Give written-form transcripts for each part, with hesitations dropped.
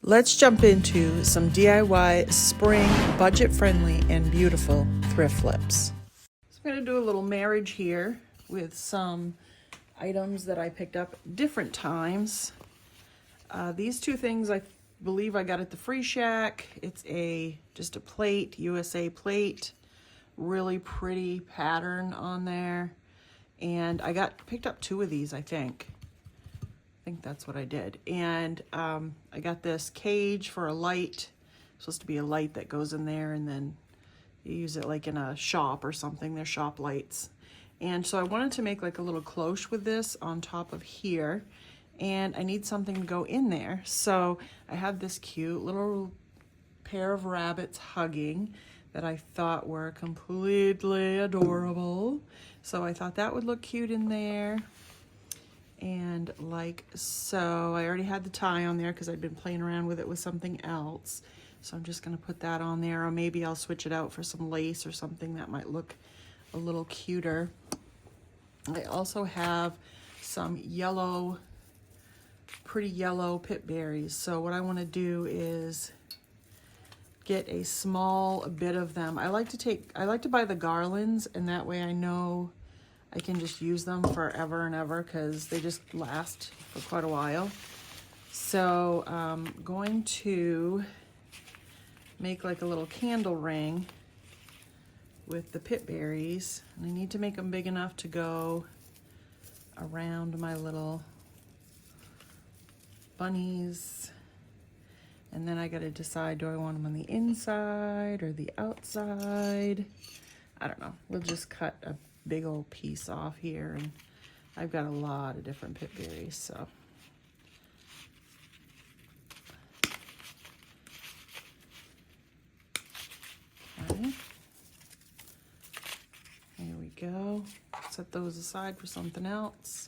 Let's jump into some DIY spring, budget-friendly, and beautiful thrift flips. So I'm going to do a little marriage here with some items that I picked up different times. These two things I believe I got at the Free Shack. It's just a plate, USA plate, really pretty pattern on there. And I picked up two of these, I think. I think that's what I did. And I got this cage for a light. It's supposed to be a light that goes in there, and then you use it like in a shop or something. They're shop lights. And so I wanted to make like a little cloche with this on top of here, and I need something to go in there. So I have this cute little pair of rabbits hugging that I thought were completely adorable. So I thought that would look cute in there. And like so, I already had the tie on there because I'd been playing around with it with something else. So I'm just gonna put that on there, or maybe I'll switch it out for some lace or something that might look a little cuter. I also have some yellow, pretty yellow pip berries. So what I wanna do is get a small bit of them. I like to buy the garlands, and that way I know I can just use them forever and ever because they just last for quite a while. So I'm going to make like a little candle ring with the pip berries. And I need to make them big enough to go around my little bunnies. And then I got to decide, do I want them on the inside or the outside? I don't know. We'll just cut a big old piece off here, and I've got a lot of different pip berries, so. Okay. There we go. Set those aside for something else.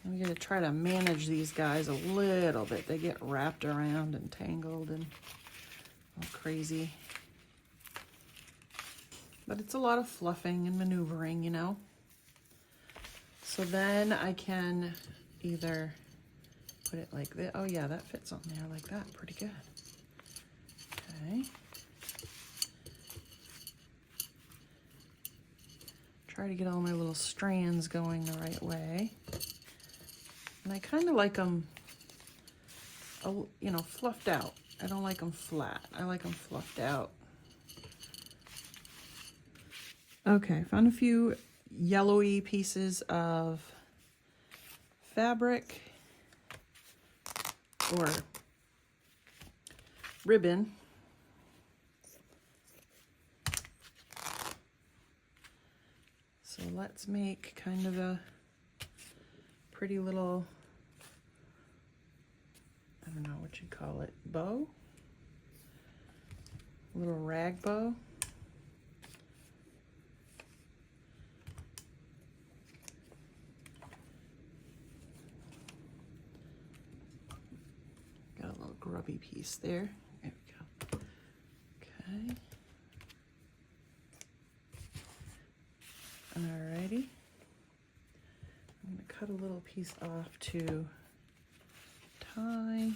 I'm gonna try to manage these guys a little bit. They get wrapped around and tangled and all crazy. But it's a lot of fluffing and maneuvering, you know. So then I can either put it like this. Oh yeah, that fits on there like that, pretty good. Okay. Try to get all my little strands going the right way. And I kind of like them, you know, fluffed out. I don't like them flat. I like them fluffed out. Okay, found a few yellowy pieces of fabric or ribbon. So let's make kind of a pretty little, I don't know what you call it, bow? A little rag bow. Grubby piece there. There we go. Okay. Alrighty. I'm going to cut a little piece off to tie.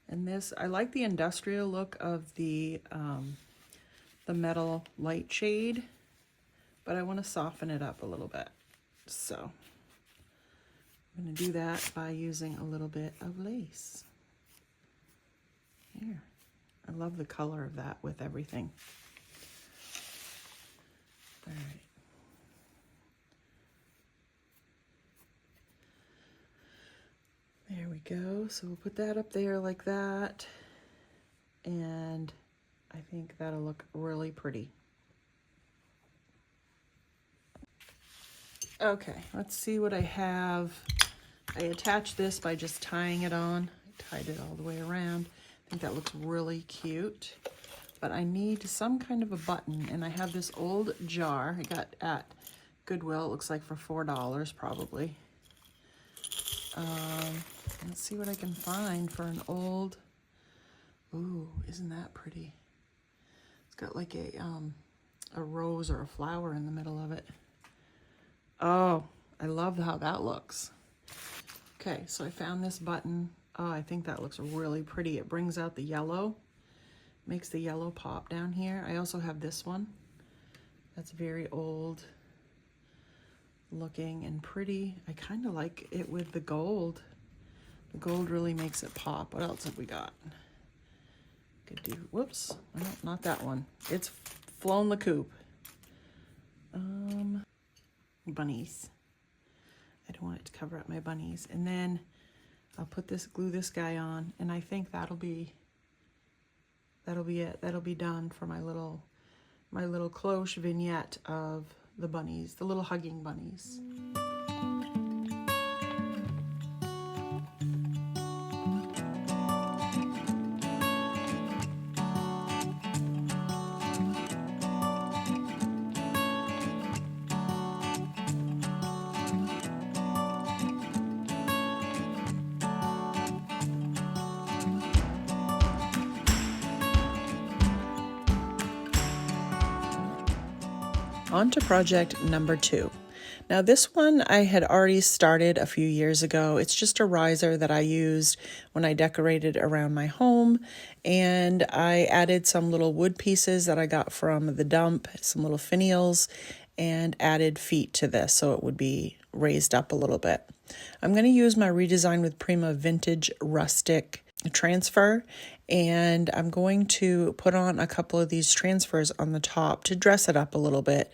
And this, I like the industrial look of the metal light shade, but I want to soften it up a little bit. So I'm going to do that by using a little bit of lace. Here. I love the color of that with everything. All right. There we go. So we'll put that up there like that. And I think that'll look really pretty. Okay, let's see what I have. I attached this by just tying it on. I tied it all the way around. I think that looks really cute. But I need some kind of a button, and I have this old jar I got at Goodwill. It looks like for $4 probably. Let's see what I can find for an old, ooh, isn't that pretty? It's got like a rose or a flower in the middle of it. Oh, I love how that looks. Okay, so I found this button. Oh, I think that looks really pretty. It brings out the yellow, makes the yellow pop down here. I also have this one. That's very old looking and pretty. I kind of like it with the gold. The gold really makes it pop. What else have we got? Could do, whoops, no, not that one. It's flown the coop. Bunnies. I don't want it to cover up my bunnies. And then I'll put this, glue this guy on, and I think that'll be it. That'll be done for my little cloche vignette of the bunnies, the little hugging bunnies. On to project number 2. Now this one I had already started a few years ago. It's just a riser that I used when I decorated around my home, and I added some little wood pieces that I got from the dump, some little finials, and added feet to this so it would be raised up a little bit. I'm going to use my Redesign with Prima Vintage Rustic transfer, and I'm going to put on a couple of these transfers on the top to dress it up a little bit.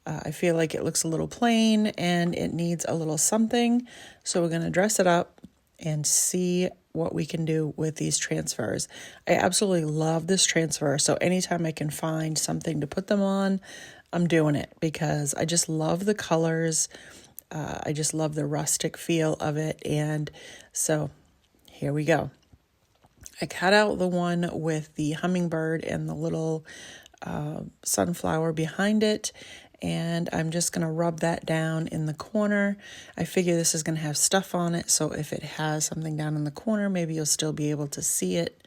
I feel like it looks a little plain and it needs a little something, so we're going to dress it up and see what we can do with these transfers. I absolutely love this transfer, so anytime I can find something to put them on, I'm doing it because I just love the colors. I just love the rustic feel of it, and so here we go. I cut out the one with the hummingbird and the little sunflower behind it, and I'm just going to rub that down in the corner. I figure this is going to have stuff on it, so if it has something down in the corner, maybe you'll still be able to see it,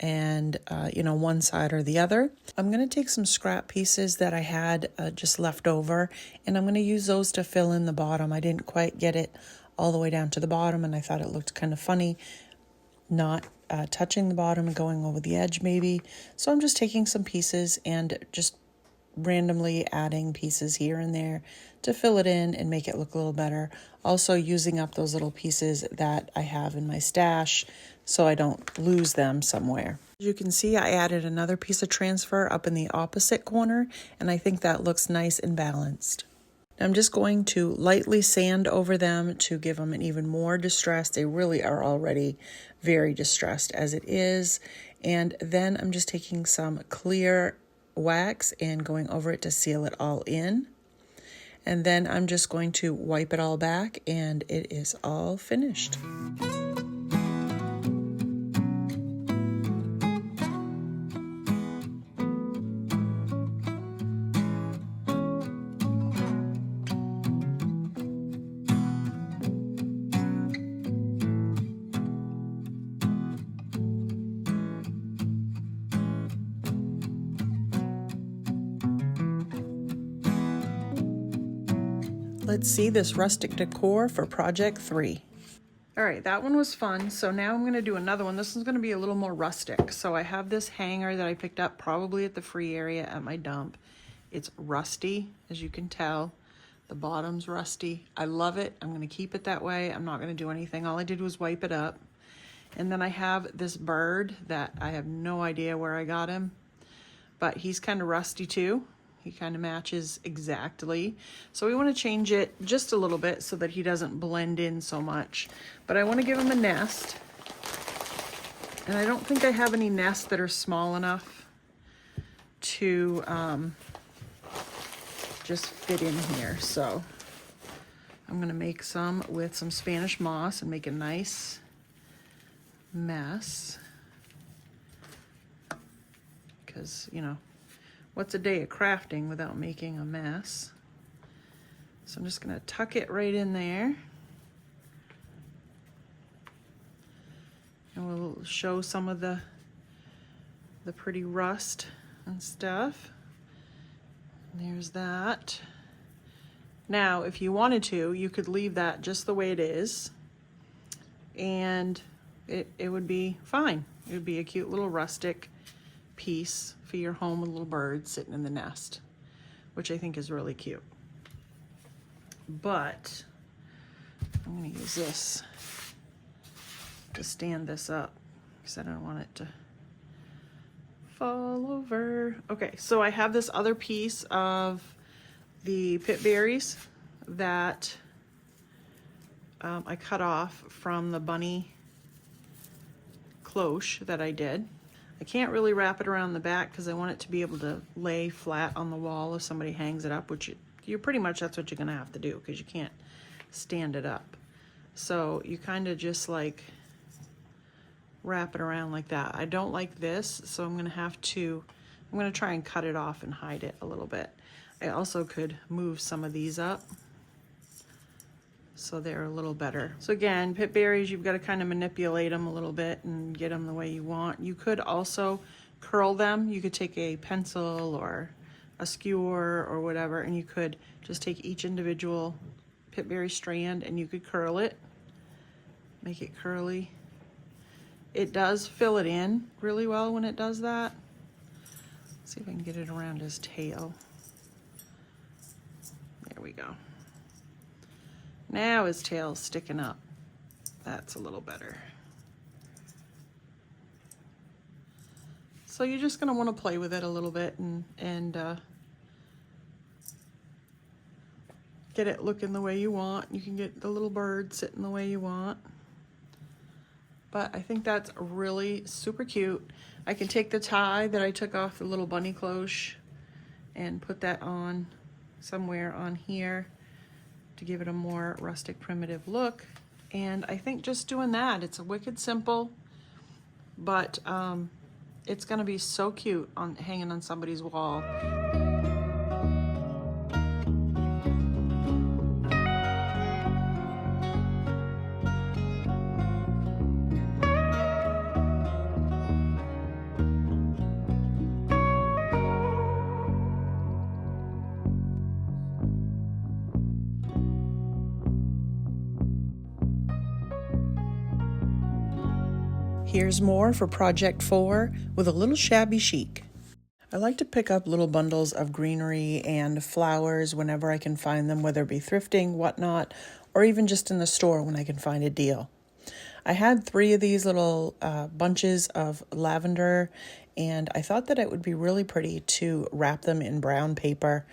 and one side or the other. I'm going to take some scrap pieces that I had just left over, and I'm going to use those to fill in the bottom. I didn't quite get it all the way down to the bottom, and I thought it looked kind of funny not touching the bottom and going over the edge maybe. So I'm just taking some pieces and just randomly adding pieces here and there to fill it in and make it look a little better. Also using up those little pieces that I have in my stash so I don't lose them somewhere. As you can see, I added another piece of transfer up in the opposite corner, and I think that looks nice and balanced. I'm just going to lightly sand over them to give them an even more distress. They really are already very distressed as it is. And then I'm just taking some clear wax and going over it to seal it all in. And then I'm just going to wipe it all back, and it is all finished. Let's see this rustic decor for project 3. All right, that one was fun. So now I'm going to do another one. This is going to be a little more rustic. So I have this hanger that I picked up probably at the free area at my dump. It's rusty, as you can tell. The bottom's rusty. I love it. I'm going to keep it that way. I'm not going to do anything. All I did was wipe it up. And then I have this bird that I have no idea where I got him, but he's kind of rusty too. He kind of matches exactly. So we want to change it just a little bit so that he doesn't blend in so much. But I want to give him a nest. And I don't think I have any nests that are small enough to just fit in here. So I'm going to make some with some Spanish moss and make a nice mess. Because, what's a day of crafting without making a mess? So I'm just going to tuck it right in there. And we'll show some of the pretty rust and stuff. There's that. Now, if you wanted to, you could leave that just the way it is, and it would be fine. It would be a cute little rustic piece for your home with little birds sitting in the nest, which I think is really cute. But I'm going to use this to stand this up because I don't want it to fall over. Okay, so I have this other piece of the pit berries that I cut off from the bunny cloche that I did. I can't really wrap it around the back because I want it to be able to lay flat on the wall if somebody hangs it up, which you pretty much, that's what you're gonna have to do because you can't stand it up. So you kind of just like wrap it around like that. I don't like this, so I'm gonna try and cut it off and hide it a little bit. I also could move some of these up so they're a little better. So again, pit berries, you've got to kind of manipulate them a little bit and get them the way you want. You could also curl them. You could take a pencil or a skewer or whatever, and you could just take each individual pit berry strand and you could curl it, make it curly. It does fill it in really well when it does that. Let's see if I can get it around his tail. There we go. Now his tail's sticking up. That's a little better. So you're just gonna wanna play with it a little bit and get it looking the way you want. You can get the little bird sitting the way you want. But I think that's really super cute. I can take the tie that I took off the little bunny cloche and put that on somewhere on here to give it a more rustic primitive look. And I think just doing that, it's a wicked simple, but it's gonna be so cute on hanging on somebody's wall. Here's more for Project 4 with a little shabby chic. I like to pick up little bundles of greenery and flowers whenever I can find them, whether it be thrifting, whatnot, or even just in the store when I can find a deal. I had 3 of these little bunches of lavender, and I thought that it would be really pretty to wrap them in brown paper,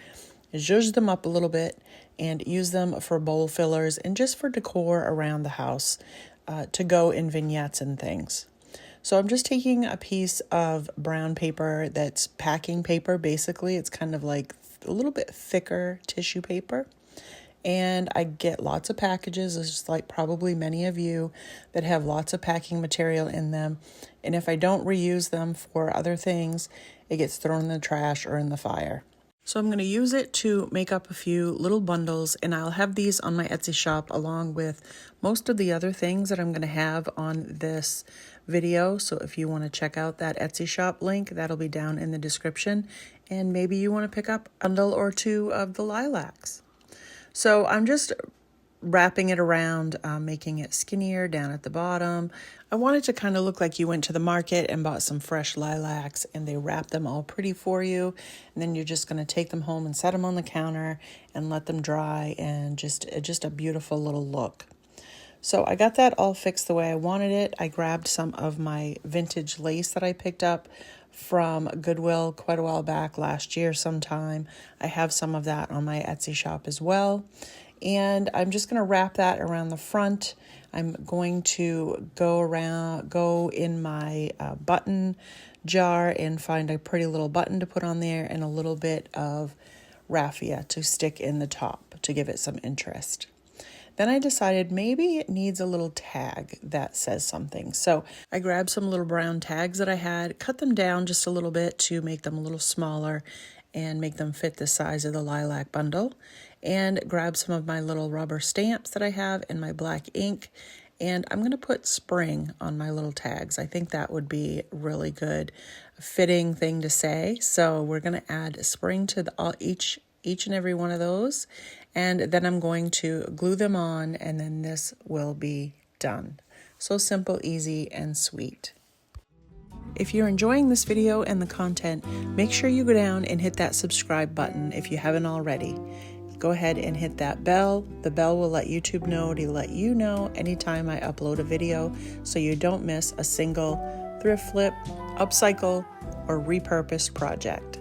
zhuzh them up a little bit, and use them for bowl fillers and just for decor around the house to go in vignettes and things. So I'm just taking a piece of brown paper that's packing paper, basically. It's kind of like a little bit thicker tissue paper. And I get lots of packages, just like probably many of you, that have lots of packing material in them. And if I don't reuse them for other things, it gets thrown in the trash or in the fire. So I'm going to use it to make up a few little bundles, and I'll have these on my Etsy shop along with most of the other things that I'm going to have on this video. So if you want to check out that Etsy shop link, that'll be down in the description. And maybe you want to pick up a bundle or 2 of the lilacs. So I'm just wrapping it around, making it skinnier down at the bottom. I want it to kind of look like you went to the market and bought some fresh lilacs and they wrap them all pretty for you. And then you're just going to take them home and set them on the counter and let them dry, and just a beautiful little look. So I got that all fixed the way I wanted it. I grabbed some of my vintage lace that I picked up from Goodwill quite a while back, last year sometime. I have some of that on my Etsy shop as well. And I'm just going to wrap that around the front. I'm going to go in my button jar and find a pretty little button to put on there and a little bit of raffia to stick in the top to give it some interest. Then I decided maybe it needs a little tag that says something. So I grabbed some little brown tags that I had, cut them down just a little bit to make them a little smaller and make them fit the size of the lilac bundle, and grab some of my little rubber stamps that I have in my black ink, and I'm going to put spring on my little tags. I think that would be a really good fitting thing to say. So we're going to add spring to each each and every one of those, and then I'm going to glue them on, and then this will be done. So simple, easy, and sweet. If you're enjoying this video and the content, make sure you go down and hit that subscribe button if you haven't already. Go ahead and hit that bell. The bell will let YouTube know to let you know anytime I upload a video so you don't miss a single thrift flip, upcycle, or repurposed project.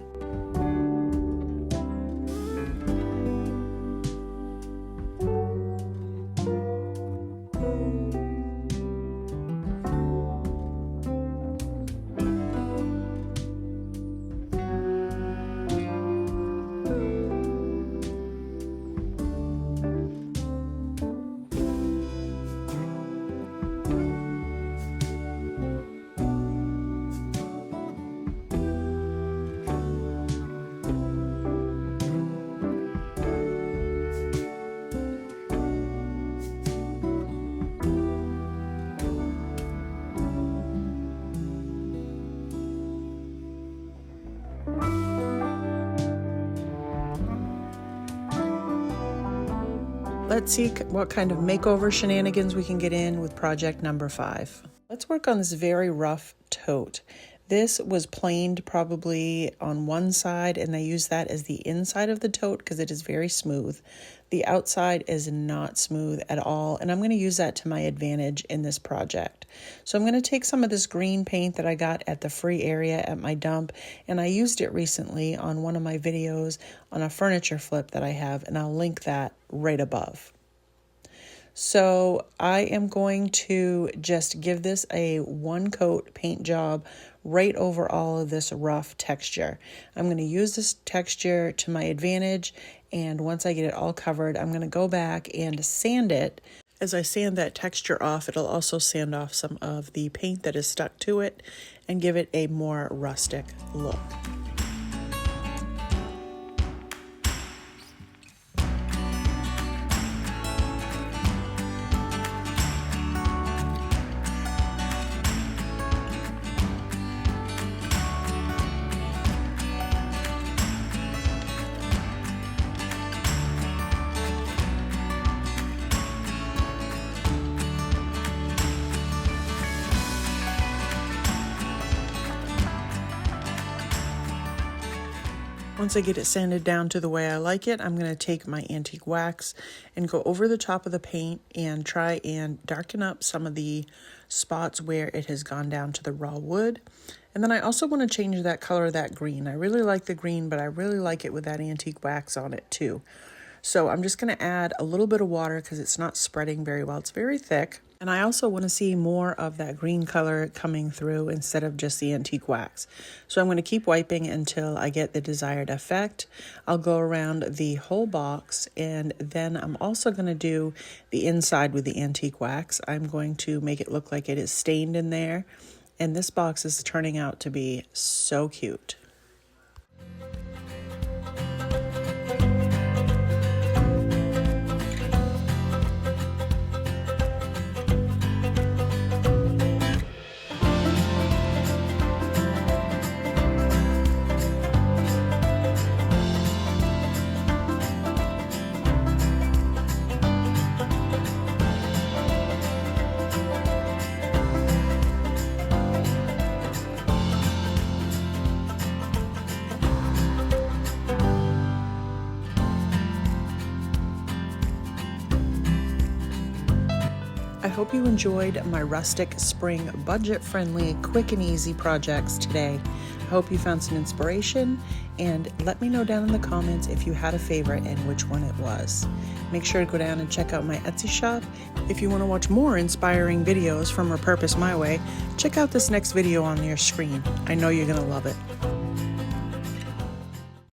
Let's see what kind of makeover shenanigans we can get in with project number 5. Let's work on this very rough tote. This was planed probably on one side, and I use that as the inside of the tote because it is very smooth. The outside is not smooth at all, and I'm going to use that to my advantage in this project. So I'm going to take some of this green paint that I got at the free area at my dump, and I used it recently on one of my videos on a furniture flip that I have, and I'll link that right above. So I am going to just give this a one coat paint job right over all of this rough texture. I'm going to use this texture to my advantage, and once I get it all covered, I'm going to go back and sand it. As I sand that texture off, it'll also sand off some of the paint that is stuck to it and give it a more rustic look. Once I get it sanded down to the way I like it, I'm going to take my antique wax and go over the top of the paint and try and darken up some of the spots where it has gone down to the raw wood. And then I also want to change that color of that green. I really like the green, but I really like it with that antique wax on it too. So I'm just going to add a little bit of water because it's not spreading very well. It's very thick. And I also want to see more of that green color coming through instead of just the antique wax. So I'm going to keep wiping until I get the desired effect. I'll go around the whole box, and then I'm also going to do the inside with the antique wax. I'm going to make it look like it is stained in there. And this box is turning out to be so cute. I hope you enjoyed my rustic spring budget-friendly, quick and easy projects today. I hope you found some inspiration, and let me know down in the comments if you had a favorite and which one it was. Make sure to go down and check out my Etsy shop. If you want to watch more inspiring videos from Repurposed My Way, check out this next video on your screen. I know you're going to love it.